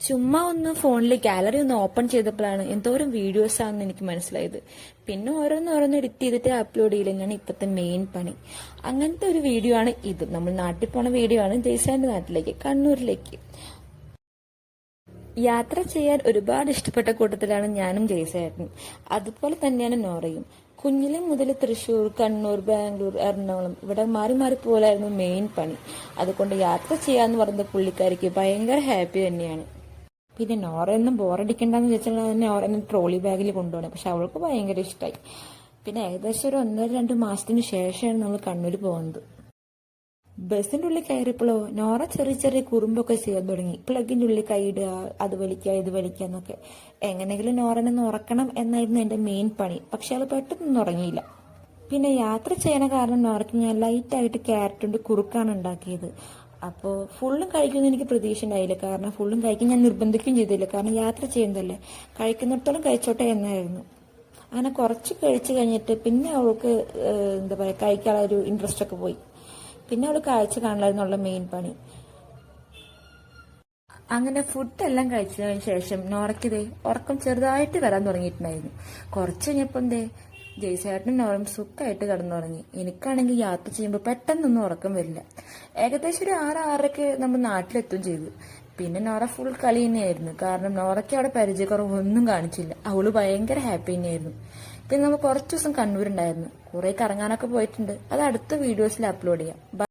ചുമ്മാ ഒന്ന് ഫോണിൽ ഗാലറി ഒന്ന് ഓപ്പൺ ചെയ്തപ്പോഴാണ് എന്തോരം വീഡിയോസ് ആണെന്ന് എനിക്ക് മനസ്സിലായത്. പിന്നെ ഓരോന്ന് എഡിറ്റ് ചെയ്തിട്ട് അപ്ലോഡ് ചെയ്യലാണ് ഇപ്പോഴത്തെ മെയിൻ പണി. അങ്ങനത്തെ ഒരു വീഡിയോ ആണ് ഇത്. നമ്മൾ നാട്ടിൽ പോണ വീഡിയോ ആണ്. ജയ്സാന്റെ നാട്ടിലേക്ക്, കണ്ണൂരിലേക്ക്. യാത്ര ചെയ്യാൻ ഒരുപാട് ഇഷ്ടപ്പെട്ട കൂട്ടത്തിലാണ് ഞാനും ജയ്സേട്ടനും. അതുപോലെ തന്നെയാണ് നോറയും. കുഞ്ഞിലെ മുതൽ തൃശ്ശൂർ, കണ്ണൂർ, ബാംഗ്ലൂർ, എറണാകുളം ഇവിടെ മാറി മാറി പോലായിരുന്നു മെയിൻ പണി. അതുകൊണ്ട് യാത്ര ചെയ്യാന്ന് പറയുന്ന പുള്ളിക്കാരിക്ക് ഭയങ്കര ഹാപ്പി തന്നെയാണ്. പിന്നെ നോറയൊന്നും ബോറടിക്കണ്ടെന്ന് വെച്ചാൽ നോറയൊന്നും ട്രോളി ബാഗിൽ കൊണ്ടുപോകണം. പക്ഷെ അവൾക്ക് ഭയങ്കര ഇഷ്ടമായി. പിന്നെ ഏകദേശം ഒരു 1-2 മാസത്തിന് ശേഷമാണ് നമ്മൾ കണ്ണൂർ പോകുന്നത്. ബസ്സിന്റെ ഉള്ളിൽ കയറിയപ്പോഴോ നോറ ചെറിയ ചെറിയ കുറുമ്പൊക്കെ ചെയ്യാൻ തുടങ്ങി. പ്ലഗിന്റെ ഉള്ളിൽ കൈയിടുക, അത് വലിക്കുക, ഇത് വലിക്കുക എന്നൊക്കെ. എങ്ങനെയെങ്കിലും നോറനെ ഉറക്കണം എന്നായിരുന്നു എന്റെ മെയിൻ പണി. പക്ഷെ അവൾ പെട്ടെന്നൊന്നും ഉറങ്ങിയില്ല. പിന്നെ യാത്ര ചെയ്യണ കാരണം നോറയ്ക്ക് ഞാൻ ലൈറ്റായിട്ട് ക്യാരറ്റ് കൊണ്ട് കുറുക്കാണ് ഉണ്ടാക്കിയത്. അപ്പോൾ ഫുള്ളും കഴിക്കുമെന്ന് എനിക്ക് പ്രതീക്ഷ ഉണ്ടായില്ല. കാരണം ഫുള്ളും കഴിക്കാൻ ഞാൻ നിർബന്ധിക്കുകയും ചെയ്തില്ല. കാരണം യാത്ര ചെയ്യുന്നതല്ലേ, കഴിക്കുന്നിടത്തോളം കഴിച്ചോട്ടെ എന്നായിരുന്നു. അങ്ങനെ കുറച്ച് കഴിച്ചു കഴിഞ്ഞിട്ട് പിന്നെ അവൾക്ക് എന്താ പറയുക, കഴിക്കാനുള്ള ഒരു ഇൻട്രസ്റ്റ് ഒക്കെ പോയി. പിന്നെ അവൾ കാഴ്ച കാണില്ലായിരുന്നുള്ള മെയിൻ പണി. അങ്ങനെ ഫുഡെല്ലാം കഴിച്ചതിന് ശേഷം നോറയ്ക്കിതേ ഉറക്കം ചെറുതായിട്ട് വരാൻ തുടങ്ങിയിട്ടുണ്ടായിരുന്നു. കുറച്ച് കഴിഞ്ഞപ്പോൾ ജയ്സേട്ടനും നോറും സുഖമായിട്ട് കിടന്നുറങ്ങി. എനിക്കാണെങ്കിൽ യാത്ര ചെയ്യുമ്പോൾ പെട്ടെന്നൊന്നും ഉറക്കം വരില്ല. ഏകദേശം ഒരു 6-6:30 നമ്മൾ നാട്ടിലെത്തും ചെയ്തു. പിന്നെ നോറ ഫുൾ കളി തന്നെയായിരുന്നു. കാരണം നോറയ്ക്ക് അവിടെ പരിചയക്കുറവൊന്നും കാണിച്ചില്ല. അവള് ഭയങ്കര ഹാപ്പി തന്നെയായിരുന്നു. പിന്നെ നമ്മൾ കുറച്ച് ദിവസം കണ്ണൂരുണ്ടായിരുന്നു. കുറെ കറങ്ങാനൊക്കെ പോയിട്ടുണ്ട്. അത് അടുത്ത വീഡിയോസിൽ അപ്ലോഡ് ചെയ്യാം.